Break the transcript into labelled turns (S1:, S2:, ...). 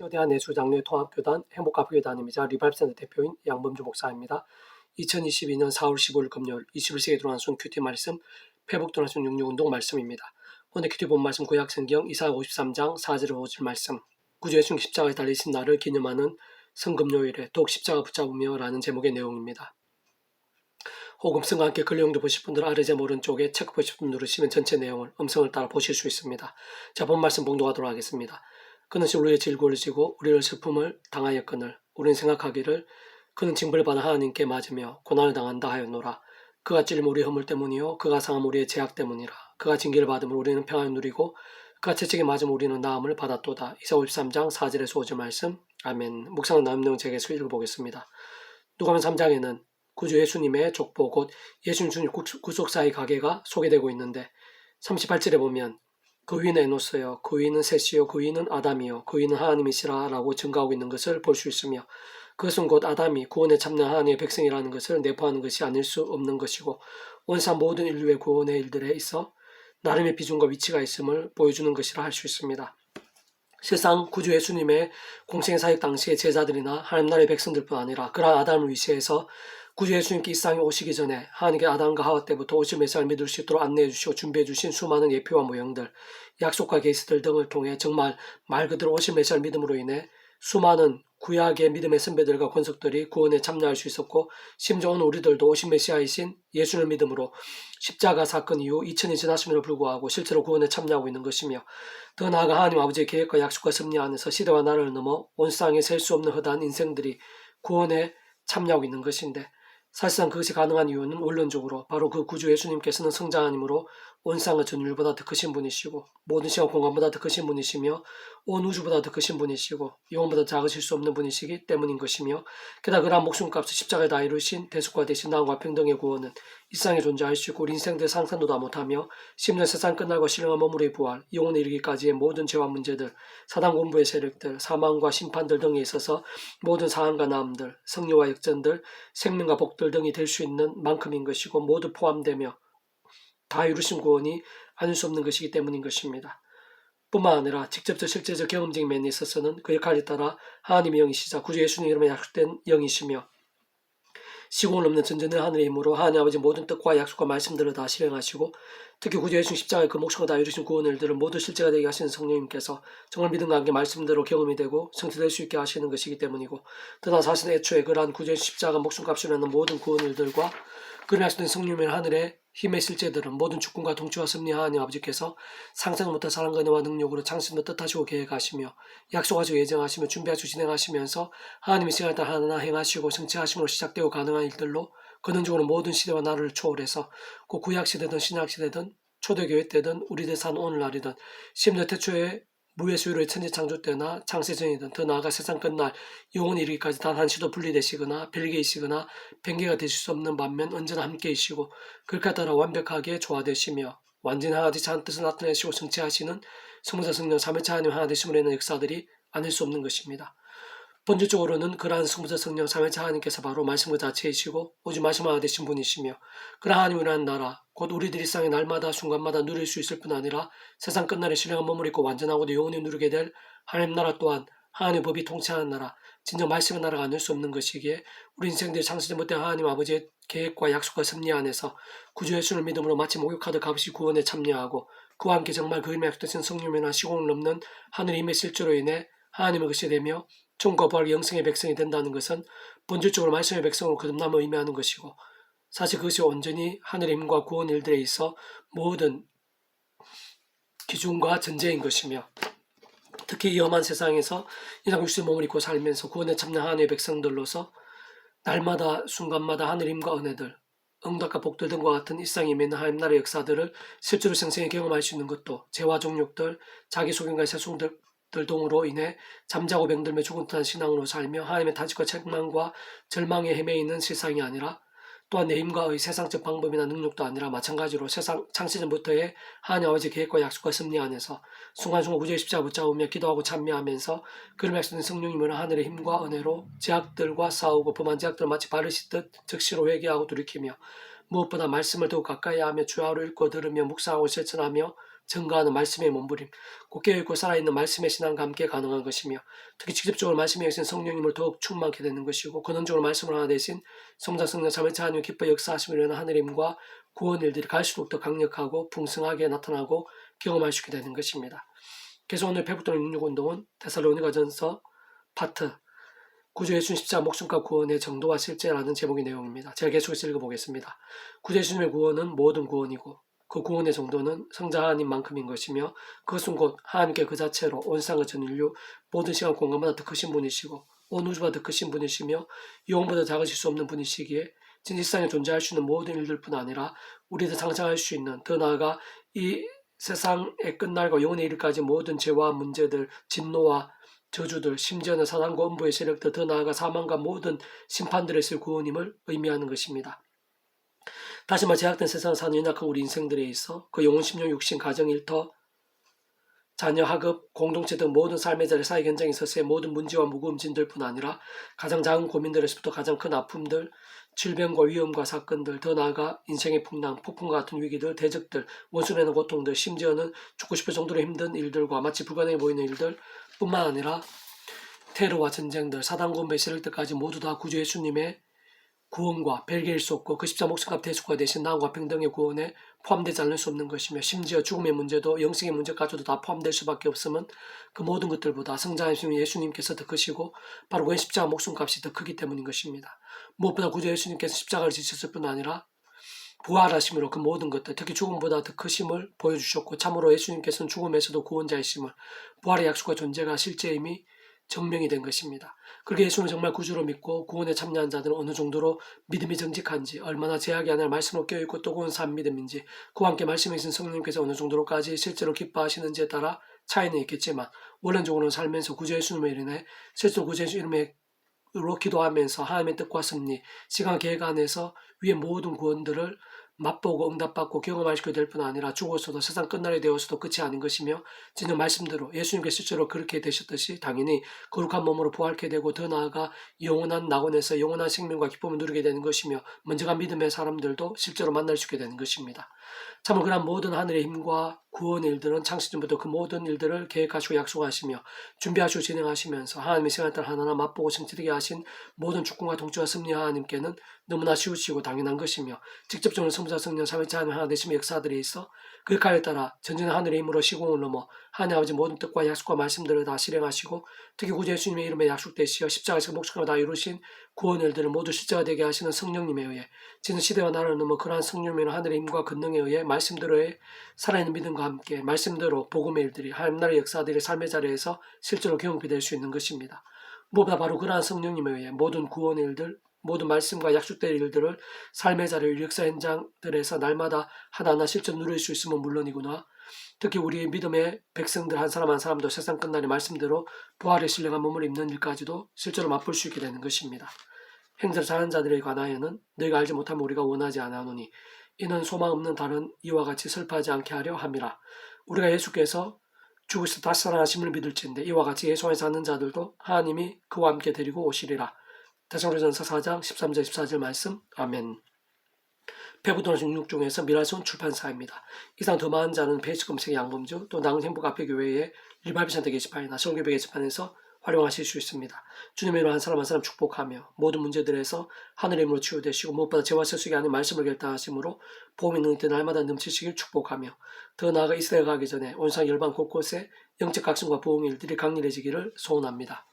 S1: 대한 예수장로의 통합교단 행복가부교단임이자 리바입센터 대표인 양범주 목사입니다. 2022년 4월 15일 금요일 21세기에 들어간 순 큐티 말씀 회복 돌아순 육류운동 말씀입니다. 오늘 큐티 본 말씀 구약성경 이사야 53장 4절 5절 말씀 구주 예수님 십자가에 달리신 날을 기념하는 성금요일에 독 십자가 붙잡으며 라는 제목의 내용입니다. 혹음성과 함께 근래용도 보실 분들 아래 제 오른쪽에 체크 버튼 누르시면 전체 내용을 음성을 따라 보실 수 있습니다. 자, 본 말씀 봉독하도록 하겠습니다. 그는 우리의 질고를 지고 우리를 슬픔을 당하였거늘 우리는 생각하기를 그는 징벌을 받아 하나님께 맞으며 고난을 당한다 하였노라. 그가 찔림 우리의 허물 때문이요 그가 상함 우리의 죄악 때문이라. 그가 징계를 받음을 우리는 평안을 누리고 그가 채찍에 맞음 우리는 나음을 받았도다. 이사야 53장 4절에서 5절 말씀. 아멘. 묵상은 나름 내용 제게서 읽어보겠습니다. 누가복음 3장에는 구주 예수님의 족보 곧 예수님 주님 구속사의 가계가 소개되고 있는데 38절에 보면 그 위는 에노스요 그 위는 셋이요 그 위는 아담이요 그 위는 하나님이시라 라고 증가하고 있는 것을 볼 수 있으며 그것은 곧 아담이 구원에 참여한 하나님의 백성이라는 것을 내포하는 것이 아닐 수 없는 것이고 원산 모든 인류의 구원의 일들에 있어 나름의 비중과 위치가 있음을 보여주는 것이라 할 수 있습니다. 실상 구주 예수님의 공생의 사역 당시의 제자들이나 하나님 나라의 백성들뿐 아니라 그러한 아담을 위시해서 구주 예수님께 이 세상에 오시기 전에 하나님께 아담과 하와 때부터 오실 메시아를 믿을 수 있도록 안내해 주시고 준비해 주신 수많은 예표와 모형들, 약속과 계시들 등을 통해 정말 말 그대로 오실 메시아를 믿음으로 인해 수많은 구약의 믿음의 선배들과 권속들이 구원에 참여할 수 있었고 심지어 오늘 우리들도 오신 메시아이신 예수를 믿음으로 십자가 사건 이후 2000이 지났음에도 불구하고 실제로 구원에 참여하고 있는 것이며 더 나아가 하나님 아버지의 계획과 약속과 섭리 안에서 시대와 나라를 넘어 온 세상에 셀 수 없는 허다한 인생들이 구원에 참여하고 있는 것인데 사실상 그것이 가능한 이유는 원론적으로 바로 그 구주 예수님께서는 성자 하나님으로 온 세상의 전율보다 더 크신 분이시고 모든 시간 공간보다 더 크신 분이시며 온 우주보다 더 크신 분이시고 영혼보다 작으실 수 없는 분이시기 때문인 것이며 게다가 그러한 목숨값을 십자가에 다 이루신 대속과 대신 나음과 평등의 구원은 이 세상에 존재할 수 있고 우리 인생들 상상도 다 못하며 심지어 세상 끝날과 신령한 머무르의 부활, 영혼에 이르기까지의 모든 죄와 문제들, 사단 공부의 세력들, 사망과 심판들 등에 있어서 모든 사항과 나음들, 성리와 역전들, 생명과 복들 등이 될 수 있는 만큼인 것이고 모두 포함되며 다 이루신 구원이 아닐 수 없는 것이기 때문인 것입니다. 뿐만 아니라 직접적 실제적 경험적인 면에 있어서는 그 역할에 따라 하나님의 영이시자 구주 예수님 이름에 약속된 영이시며 시공을 넘는 전전의 하늘의 힘으로 하나님 아버지 모든 뜻과 약속과 말씀들을 다 실행하시고 특히 구주 예수님 십자가의 그 목숨을 다 이루신 구원 일들을 모두 실제가 되게 하시는 성령님께서 정말 믿음과 함께 말씀대로 경험이 되고 성취될 수 있게 하시는 것이기 때문이고 또한 사실 애초에 그러한 구주 예수님 십자가 목숨값을 내는 모든 구원 일들과 그를 하시는 성령의 하늘의 힘의 실제들은 모든 주권과 통치와 섭리 하나님 아버지께서 상상 못한 사랑과 은혜와 능력으로 창신도 뜻하시고 계획하시며 약속하시고 예정하시며 준비하시고 진행하시면서 하나님의 시간을 따라 하나하나 행하시고 성취하심으로 시작되고 가능한 일들로 근원적으로 모든 시대와 나라를 초월해서 그 구약시대든 신약시대든 초대교회 때든 우리들 산 오늘날이든 심지어 태초에 무예수유로의 천지창조 때나 창세전이든 더 나아가 세상 끝날 영원히 이르기까지 단 한시도 분리되시거나 별개이시거나 변개가 되실 수 없는 반면 언제나 함께이시고 그렇게 따라 완벽하게 조화되시며 완전히 하나 되시 한 뜻을 나타내시고 성취하시는 성부자 성령 삼위일체 하나님 하나 되심으로 인한 역사들이 아닐 수 없는 것입니다. 본질적으로는 그러한 성부자 성령 삼위일체 하나님께서 바로 말씀 그 자체이시고 오직 말씀 하나 되신 분이시며 그러한 하나님이라는 나라 곧 우리들이 일상의 날마다 순간마다 누릴 수 있을 뿐 아니라 세상 끝날에 신령한 몸을 입고 완전하고도 영원히 누리게 될 하나님 나라 또한 하나님의 법이 통치하는 나라 진정 말씀의 나라가 아닐 수 없는 것이기에 우리 인생들이 창세전 못된 하나님 아버지의 계획과 약속과 섭리 안에서 구주 예수를 믿음으로 마치 목욕하듯 값이 구원에 참여하고 그와 함께 정말 그 힘에 약속되신 성령이나 시공을 넘는 하늘의 힘의 실제로 인해 하나님의 것이 되며 천국과 부활 영생의 백성이 된다는 것은 본질적으로 말씀의 백성으로 거듭남을 의미하는 것이고 사실 그것이 온전히 하늘의 힘과 구원 일들에 있어 모든 기준과 전제인 것이며 특히 이 험한 세상에서 인상 육신의 몸을 입고 살면서 구원에 참여한 하나님의 백성들로서 날마다 순간마다 하늘의 힘과 은혜들 응답과 복들 등과 같은 일상에 있는 하나님 나라의 역사들을 실제로 생생히 경험할 수 있는 것도 죄와 종욕들, 자기 소견과 세속들 등으로 인해 잠자고 병들며 죽은 듯한 신앙으로 살며 하나님의 탄식과 책망과 절망에 헤매 있는 세상이 아니라 또한 내 힘과 의 세상적 방법이나 능력도 아니라 마찬가지로 세상 창세전부터의 하나님 아버지의 계획과 약속과 섭리 안에서 순간순간 구주의 십자가 붙잡으며 기도하고 참여하면서 그를 말씀드린 성령님은 하늘의 힘과 은혜로 죄악들과 싸우고 범한 죄악들을 마치 바르시듯 즉시로 회개하고 돌이키며 무엇보다 말씀을 더욱 가까이 하며 주야로 읽고 들으며 묵상하고 실천하며 증거하는 말씀의 몸부림, 곧 깨어있고 살아있는 말씀의 신앙과 함께 가능한 것이며 특히 직접적으로 말씀에 계신 성령님을 더욱 충만케 되는 것이고 근원적으로 말씀을 하나 되신 성자 성령 삼위일체 하나님의 기뻐 역사하심을 위한 하늘의 힘과 구원 일들이 갈수록 더 강력하고 풍성하게 나타나고 경험할 수 있게 되는 것입니다. 그래서 오늘 페북도는 66운동은 데살로니가전서 파트 구주 예수님 십자가 목숨과 구원의 정도와 실제라는 제목의 내용입니다. 제가 계속해서 읽어보겠습니다. 구주 예수님의 구원은 모든 구원이고 그 구원의 정도는 성자 하나님만큼인 것이며 그것은 곧 하나님께 그 자체로 온 세상과 전 인류 모든 시간 공간보다 더 크신 분이시고 온 우주보다 더 크신 분이시며 영혼보다 작으실 수 없는 분이시기에 진짜 이 세상에 존재할 수 있는 모든 일들뿐 아니라 우리도 상상할 수 있는 더 나아가 이 세상의 끝날과 영원의 일까지 모든 죄와 문제들, 진노와 저주들, 심지어는 사단과 음부의 세력들, 더 나아가 사망과 모든 심판들에서의 구원임을 의미하는 것입니다. 다시 말해 제약된 세상을 사는 연약한 우리 인생들에 있어 그 영혼, 심령, 육신, 가정, 일터, 자녀, 학업, 공동체 등 모든 삶의 자리, 사회 현장에 있어서의 모든 문제와 무거운 짐들뿐 아니라 가장 작은 고민들에서부터 가장 큰 아픔들, 질병과 위험과 사건들, 더 나아가 인생의 풍랑, 폭풍과 같은 위기들, 대적들, 원수라는 고통들, 심지어는 죽고 싶을 정도로 힘든 일들과 마치 불가능해 보이는 일들 뿐만 아니라 테러와 전쟁들, 사단과 음부의 세력들까지 모두 다 구주 예수님의 구원과 별개일 수 없고 그 십자 목숨값 대속가 되신 나음과 평등의 구원에 포함되지 않을 수 없는 것이며 심지어 죽음의 문제도 영생의 문제까지도 다 포함될 수밖에 없음은 그 모든 것들보다 성자이신 예수님께서 더 크시고 바로 그 십자가 목숨값이 더 크기 때문인 것입니다. 무엇보다 구주 예수님께서 십자가를 지셨을 뿐 아니라 부활하심으로 그 모든 것들, 특히 죽음보다 더 크심을 보여주셨고 참으로 예수님께서는 죽음에서도 구원자이심을 부활의 약속과 존재가 실제 이미 증명이 된 것입니다. 그렇게 예수를 정말 구주로 믿고 구원에 참여한 자들은 어느 정도로 믿음이 정직한지, 얼마나 제약이 아니라 말씀으로 깨어있고 뜨거운 산 믿음인지, 그와 함께 말씀해 주신 성령님께서 어느 정도로까지 실제로 기뻐하시는지에 따라 차이는 있겠지만 원론적으로는 살면서 구주 예수님의 이름에 실제로 구주 예수 이름으로 기도하면서 하나님의 뜻과 섭리, 시간 계획 안에서 위의 모든 구원들을 맛보고 응답받고 경험할 수 있게 될 뿐 아니라 죽어서도 세상 끝날이 되어서도 끝이 아닌 것이며 진정 말씀대로 예수님께서 실제로 그렇게 되셨듯이 당연히 거룩한 몸으로 부활케 되고 더 나아가 영원한 낙원에서 영원한 생명과 기쁨을 누리게 되는 것이며 먼저가 믿음의 사람들도 실제로 만날 수 있게 되는 것입니다. 참으로 그런 모든 하늘의 힘과 구원의 일들은 창세전부터 그 모든 일들을 계획하시고 약속하시며 준비하시고 진행하시면서 하나님의 시간을 따라 하나하나 맛보고 성취되게 하신 모든 주권과 통치와 섭리 하나님께는 너무나 쉬우시고 당연한 것이며 직접적으로 성부자 성령 삼위일체 하나님 하나 되심의 역사들에 있어 그 역할에 따라 전전한 하늘의 힘으로 시공을 넘어 하나님 아버지 모든 뜻과 약속과 말씀들을 다 실행하시고 특히 구주 예수님의 이름에 약속되시어 십자가에서 목숨을 다 이루신 구원의 일들을 모두 실제가 되게 하시는 성령님에 의해 지는 시대와 나라를 넘어 그러한 성령님의 하늘의 힘과 권능에 의해 말씀대로의 살아있는 믿음과 함께 말씀대로 복음의 일들이 하나님 나라의 역사들이 삶의 자리에서 실제로 경험이 될 수 있는 것입니다. 무엇보다 바로 그러한 성령님에 의해 모든 구원의 일들, 모든 말씀과 약속될 일들을 삶의 자리, 역사 현장들에서 날마다 하나하나 실제 누릴 수 있으면 물론이구나. 특히 우리의 믿음의 백성들 한 사람 한 사람도 세상 끝날의 말씀대로 부활의 신령한 몸을 입는 일까지도 실제로 맛볼 수 있게 되는 것입니다. 행자를 잘하는 자들에 관하여는 너희가 알지 못하면 우리가 원하지 아니하노니 이는 소망 없는 다른 이와 같이 슬퍼하지 않게 하려 함이라. 우리가 예수께서 죽으시고 다시 살아나심을 믿을진데 이와 같이 예수 안에서 사는 자들도 하나님이 그와 함께 데리고 오시리라. 데살로니가전서 4장 13절 14절 말씀. 아멘. 페북도나 66중에서 미라손 출판사입니다. 이상 더 많은 자는 페이스 검색 양범주 또 나은행복 앞에 교회의 리바이브센터 게시판이나 성교배 게시판에서 활용하실 수 있습니다. 주님의 이름으로 한 사람 한 사람 축복하며 모든 문제들에서 하늘의 힘으로 치유되시고 무엇보다 죄와 세속이 아닌 말씀을 결단하심으로 복음의 능력이 날마다 넘치시길 축복하며 더 나아가 이스라엘 가기 전에 온 세상 열방 곳곳에 영적 각성과 부흥의 일들이 강렬해지기를 소원합니다.